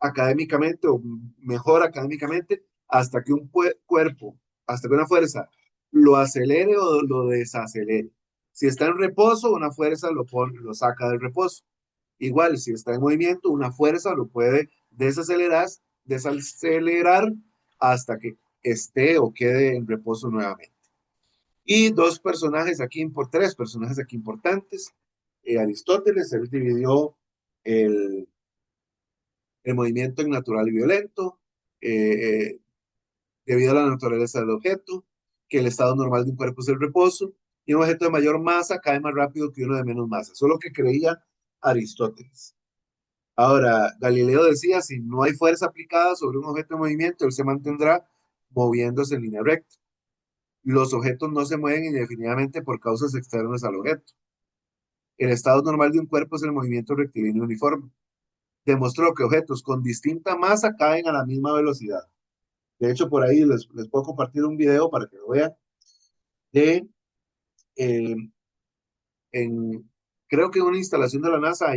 académicamente o mejor académicamente, hasta que un cuerpo, hasta que una fuerza lo acelere o lo desacelere. Si está en reposo, una fuerza lo saca del reposo. Igual, si está en movimiento, una fuerza lo puede desacelerar hasta que esté o quede en reposo nuevamente. Y tres personajes aquí importantes. Aristóteles, él dividió el, el movimiento en natural y violento, eh, debido a la naturaleza del objeto, que el estado normal de un cuerpo es el reposo, y un objeto de mayor masa cae más rápido que uno de menos masa. Eso es lo que creía Aristóteles. Ahora, Galileo decía, si no hay fuerza aplicada sobre un objeto en movimiento, él se mantendrá moviéndose en línea recta. Los objetos no se mueven indefinidamente por causas externas al objeto. El estado normal de un cuerpo es el movimiento rectilíneo uniforme. Demostró que objetos con distinta masa caen a la misma velocidad. De hecho, por ahí les puedo compartir un video para que lo vean de, eh, en, creo que en una instalación de la NASA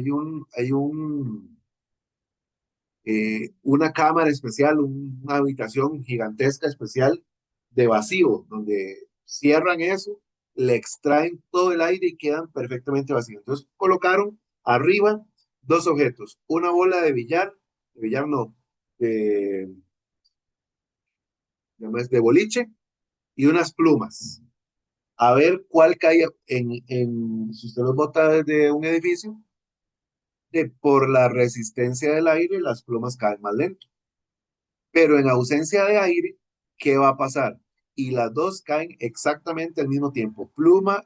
una cámara especial, una habitación gigantesca especial de vacío, donde cierran eso, le extraen todo el aire y quedan perfectamente vacíos. Entonces colocaron arriba dos objetos, una bola de billar no, de, de boliche y unas plumas. A ver cuál cae si usted los bota desde un edificio, por la resistencia del aire, las plumas caen más lento. Pero en ausencia de aire, ¿qué va a pasar? Y las dos caen exactamente al mismo tiempo, pluma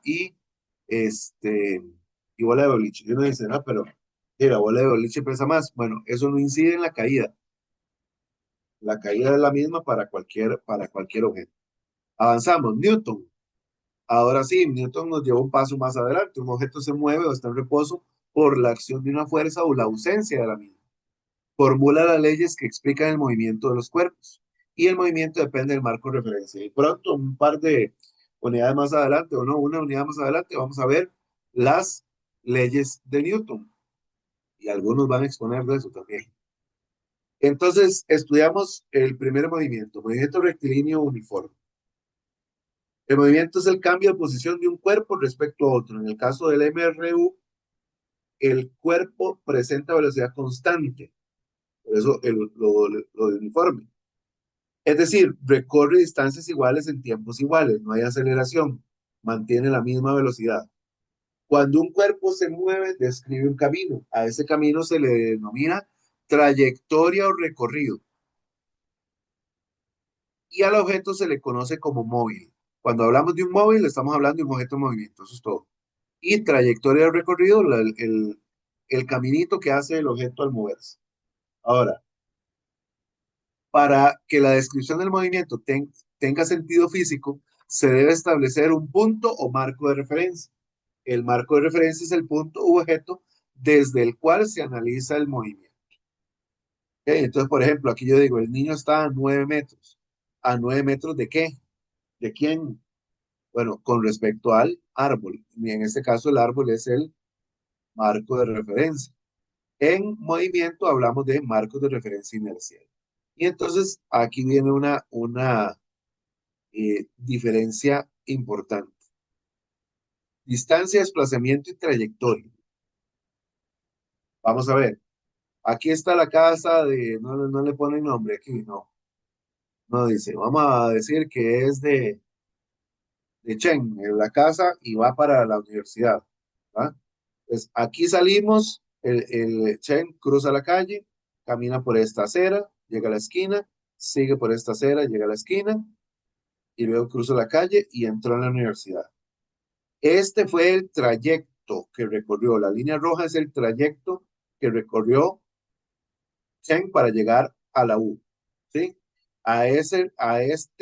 este, y bola de boliche. Y uno dice, no, pero la bola de boliche pesa más. Bueno, eso no incide en la caída. La caída es la misma para cualquier objeto. Avanzamos, Newton. Ahora sí, Newton nos lleva un paso más adelante. Un objeto se mueve o está en reposo por la acción de una fuerza o la ausencia de la misma. Formula las leyes que explican el movimiento de los cuerpos. Y el movimiento depende del marco de referencia. Y pronto, un par de unidades más adelante, o no, una unidad más adelante, vamos a ver las leyes de Newton. Y algunos van a exponer de eso también. Entonces, estudiamos el primer movimiento rectilíneo uniforme. El movimiento es el cambio de posición de un cuerpo respecto a otro. En el caso del MRU, el cuerpo presenta velocidad constante. Por eso lo de uniforme. Es decir, recorre distancias iguales en tiempos iguales, no hay aceleración, mantiene la misma velocidad. Cuando un cuerpo se mueve, describe un camino. A ese camino se le denomina trayectoria o recorrido. Y al objeto se le conoce como móvil. Cuando hablamos de un móvil, estamos hablando de un objeto en movimiento, eso es todo. Y trayectoria de recorrido, el caminito que hace el objeto al moverse. Ahora, para que la descripción del movimiento tenga sentido físico, se debe establecer un punto o marco de referencia. El marco de referencia es el punto u objeto desde el cual se analiza el movimiento. ¿Okay? Entonces, por ejemplo, aquí yo digo, el niño está a 9 metros. ¿A 9 metros de qué? ¿De quién? Bueno, con respecto al árbol. Y en este caso, el árbol es el marco de referencia. En movimiento hablamos de marcos de referencia inercial. Y entonces aquí viene una diferencia importante. Distancia, desplazamiento y trayectoria. Vamos a ver. Aquí está la casa no le ponen nombre aquí, no. No dice, vamos a decir que es de Chen, en la casa y va para la universidad. ¿Va? Pues aquí salimos, el Chen cruza la calle, camina por esta acera, llega a la esquina, sigue por esta acera, llega a la esquina y luego cruza la calle y entró en la universidad. Este fue el trayecto que recorrió. La línea roja es el trayecto que recorrió Chen para llegar a la U. ¿Sí? A este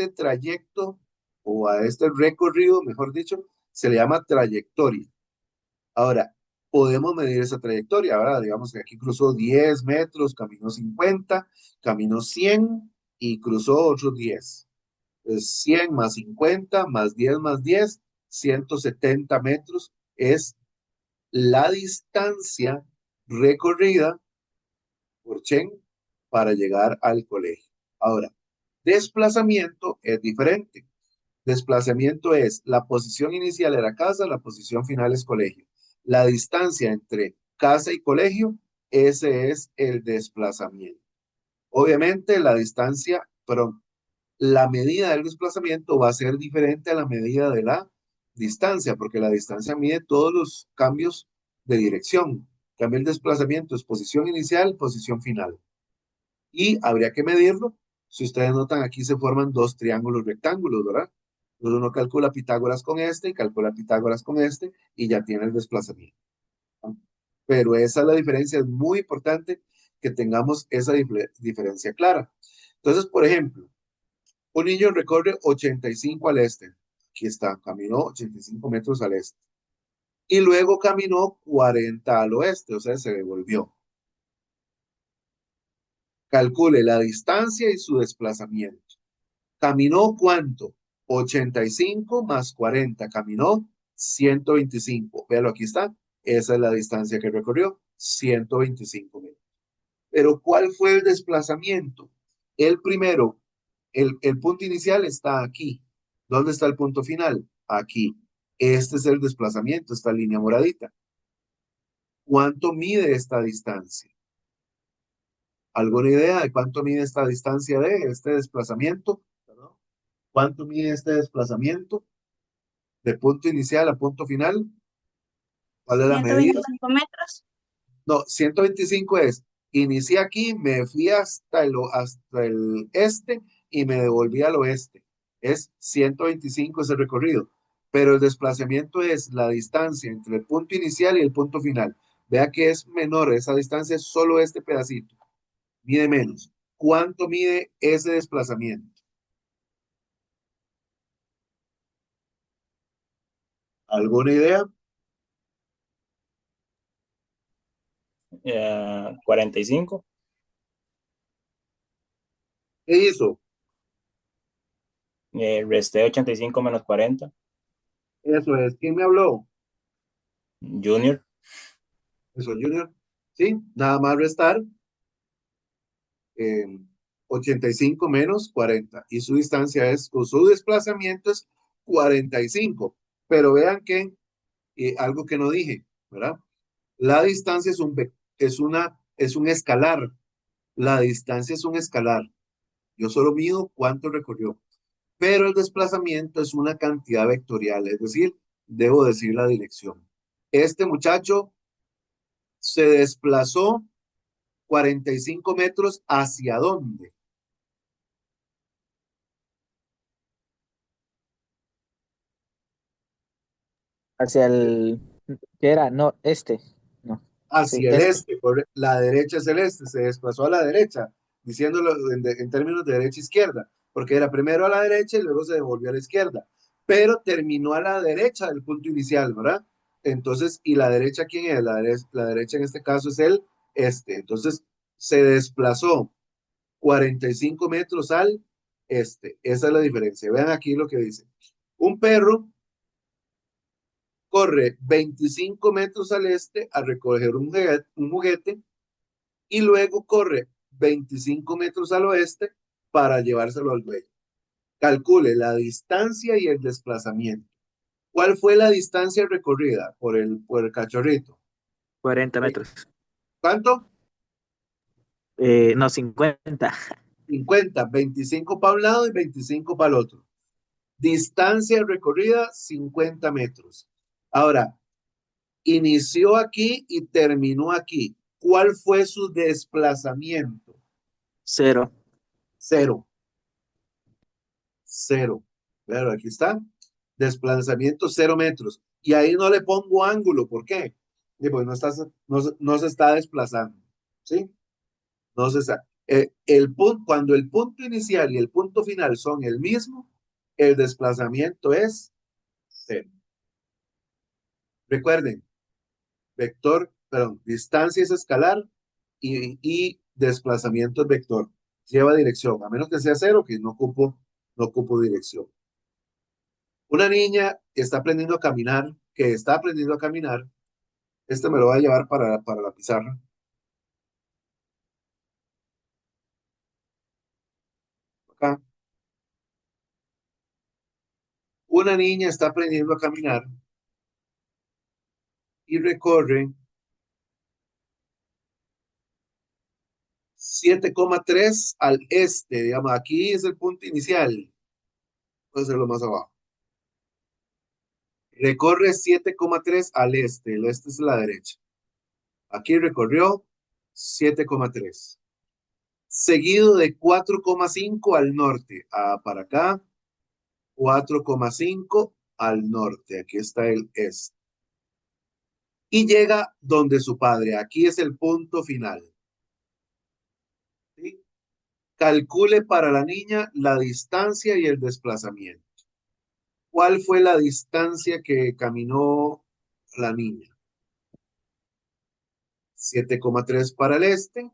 trayecto o a este recorrido, mejor dicho, se le llama trayectoria. Ahora, podemos medir esa trayectoria. Ahora, digamos que aquí cruzó 10 metros, caminó 50, caminó 100 y cruzó otros 10. Entonces, 100 más 50 más 10, 170 metros es la distancia recorrida por Chen para llegar al colegio. Ahora, desplazamiento es diferente. Desplazamiento es la posición inicial era casa, la posición final es colegio. La distancia entre casa y colegio, ese es el desplazamiento. Obviamente la distancia, pero la medida del desplazamiento va a ser diferente a la medida de la distancia, porque la distancia mide todos los cambios de dirección. Cambia el desplazamiento, es posición inicial, posición final. Y habría que medirlo. Si ustedes notan, aquí se forman dos triángulos rectángulos, ¿verdad? Entonces uno calcula Pitágoras con este y calcula Pitágoras con este y ya tiene el desplazamiento. Pero esa es la diferencia, es muy importante que tengamos esa diferencia clara. Entonces, por ejemplo, un niño recorre 85 al este. Aquí está, caminó 85 metros al este. Y luego caminó 40 al oeste, o sea, se devolvió. Calcule la distancia y su desplazamiento. ¿Caminó cuánto? 85 más 40. Caminó 125. Véalo, aquí está. Esa es la distancia que recorrió, 125 metros. Pero ¿cuál fue el desplazamiento? El primero, el punto inicial está aquí. ¿Dónde está el punto final? Aquí. Este es el desplazamiento, esta línea moradita. ¿Cuánto mide esta distancia? ¿Alguna idea de cuánto mide esta distancia de este desplazamiento? ¿Perdón? ¿Cuánto mide este desplazamiento de punto inicial a punto final? ¿Cuál es la
ciento
medida?
veinticinco metros.
No, 125 es, inicié aquí, me fui hasta el este y me devolví al oeste. Es 125 ese recorrido. Pero el desplazamiento es la distancia entre el punto inicial y el punto final. Vea que es menor, esa distancia es solo este pedacito. Mide menos. ¿Cuánto mide ese desplazamiento? ¿Alguna idea?
45.
¿Qué hizo?
Resté 85 menos 40.
Eso es. ¿Quién me habló?
Junior.
Eso, Junior. Sí, nada más restar. eh, 85 menos 40 y su distancia es, o su desplazamiento es 45. Pero vean que algo que no dije, ¿verdad? La distancia es un escalar. La distancia es un escalar. Yo solo mido cuánto recorrió. Pero el desplazamiento es una cantidad vectorial, es decir, debo decir la dirección. Este muchacho se desplazó 45 metros hacia dónde?
Hacia el, ¿qué era? No, este. No, sí,
Hacia el
este.
este, la derecha es el este, se desplazó a la derecha, diciéndolo en términos de derecha-izquierda, porque era primero a la derecha y luego se devolvió a la izquierda, pero terminó a la derecha del punto inicial, ¿verdad? Entonces, ¿y la derecha quién es? La derecha en este caso es el este, entonces se desplazó 45 metros al este, esa es la diferencia. Vean aquí lo que dice. Un perro corre 25 metros al este a recoger un juguete y luego corre 25 metros al oeste para llevárselo al dueño. Calcule la distancia y el desplazamiento. ¿Cuál fue la distancia recorrida por el cachorrito?
40 metros.
¿Cuánto?
No, 50.
50, 25 para un lado y 25 para el otro. Distancia recorrida, 50 metros. Ahora, inició aquí y terminó aquí. ¿Cuál fue su desplazamiento?
0.
Cero. Cero. Claro, aquí está. Desplazamiento 0 metros. Y ahí no le pongo ángulo. ¿Por qué? Pues no se está desplazando. ¿Sí? No se está. Cuando el punto inicial y el punto final son el mismo, el desplazamiento es cero. Recuerden, distancia es escalar y desplazamiento es vector. Lleva dirección, a menos que sea cero, que no ocupo dirección. Una niña está aprendiendo a caminar, que está aprendiendo a caminar, este me lo va a llevar para la pizarra. Acá. Una niña está aprendiendo a caminar y recorre 7,3 al este, digamos, aquí es el punto inicial, puede ser lo más abajo. Recorre 7,3 al este, el este es la derecha. Aquí recorrió 7,3. Seguido de 4,5 al norte. Para acá, 4,5 al norte. Aquí está el este. Y llega donde su padre. Aquí es el punto final. ¿Sí? Calcule para la niña la distancia y el desplazamiento. ¿Cuál fue la distancia que caminó la niña? 7,3 para el este,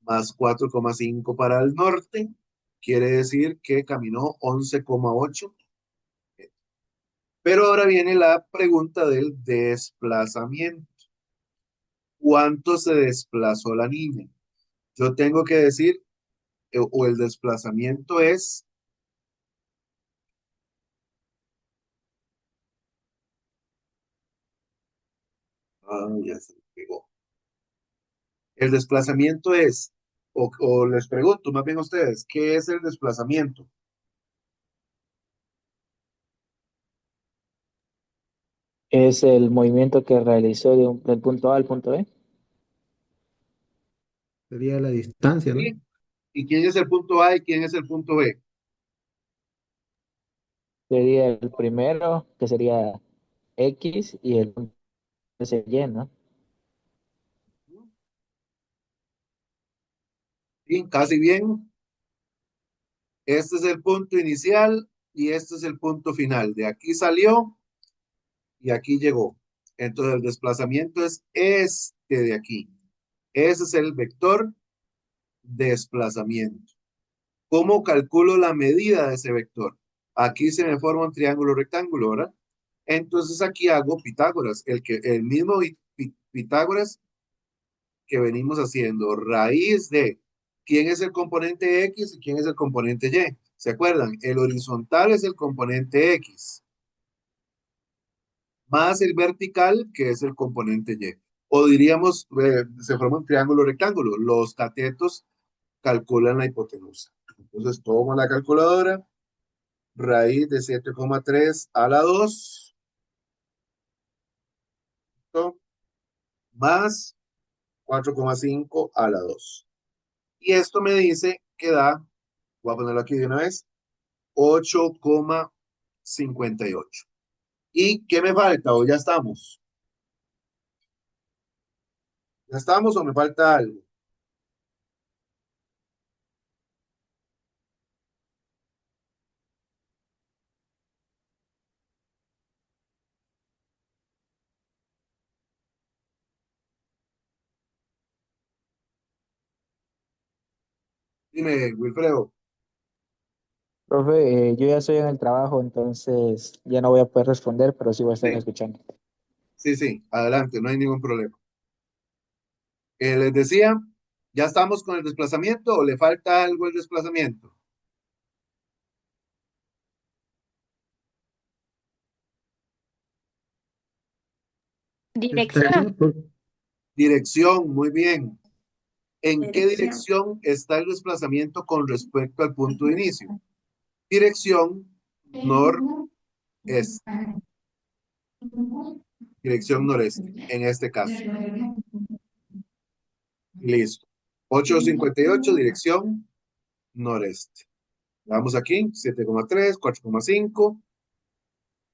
más 4,5 para el norte. Quiere decir que caminó 11,8. Pero ahora viene la pregunta del desplazamiento. ¿Cuánto se desplazó la niña? Yo tengo que decir, o el desplazamiento es, ya se me pegó. El desplazamiento es, o les pregunto más bien a ustedes, ¿qué es el desplazamiento?
Es el movimiento que realizó del punto A al punto B.
Sería la distancia, ¿no?
¿Sí? ¿Y quién es el punto A y quién es el punto B?
Sería el primero, que sería X, y el punto sería Y, ¿no?
Sí, casi bien. Este es el punto inicial y este es el punto final. De aquí salió y aquí llegó. Entonces el desplazamiento es este de aquí. Ese es el vector desplazamiento. ¿Cómo calculo la medida de ese vector? Aquí se me forma un triángulo rectángulo, ¿verdad? Entonces aquí hago Pitágoras, el mismo Pitágoras que venimos haciendo, raíz de quién es el componente X y quién es el componente Y. ¿Se acuerdan? El horizontal es el componente X, más el vertical, que es el componente Y. O diríamos, se forma un triángulo rectángulo. Los catetos calculan la hipotenusa. Entonces, tomo la calculadora, raíz de 7,3 a la 2, ¿no? Más 4,5 a la 2. Y esto me dice que da, voy a ponerlo aquí de una vez, 8,58. ¿Y qué me falta? ¿O ya estamos? ¿Ya estamos o me falta algo? Dime, Wilfredo.
Profe, yo ya estoy en el trabajo, entonces ya no voy a poder responder, pero sí voy a estar
Sí,
escuchando.
sí, sí, adelante, no hay ningún problema. Les decía, ¿ya estamos con el desplazamiento o le falta algo el desplazamiento?
Dirección.
Dirección, muy bien. ¿En qué
Dirección.
dirección está el desplazamiento con respecto al punto de inicio? Dirección noreste, dirección noreste, en este caso. Listo. 8,58, dirección noreste. Vamos aquí, 7,3, 4,5.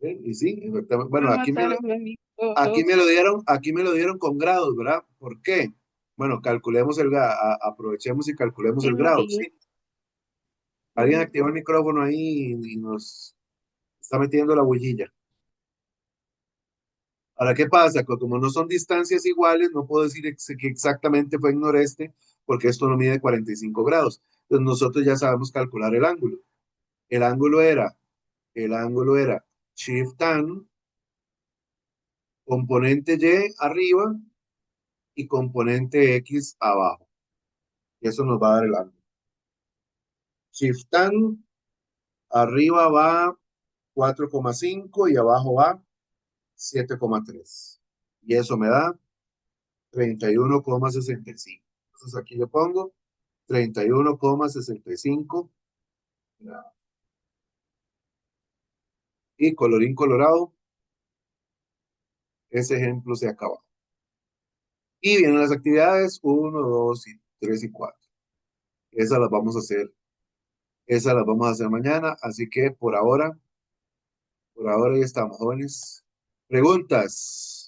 Y sí, efectivamente. Bueno, aquí me lo dieron con grados, ¿verdad? ¿Por qué? Bueno, calculemos aprovechemos y calculemos el grado, ¿sí? Alguien activó el micrófono ahí y nos está metiendo la bullilla. Ahora, ¿qué pasa? Como no son distancias iguales, no puedo decir que exactamente fue en noreste, porque esto no mide 45 grados. Entonces nosotros ya sabemos calcular el ángulo. El ángulo era, el ángulo era shift tan, componente Y arriba y componente X abajo. Y eso nos va a dar el ángulo. Shift tan, arriba va 4,5 y abajo va 7,3. Y eso me da 31,65. Entonces aquí le pongo 31,65. Y colorín colorado, ese ejemplo se acaba. Y vienen las actividades 1, 2, 3 y 4. Esas las vamos a hacer. Esas las vamos a hacer mañana. Así que por ahora ya estamos, jóvenes. Preguntas.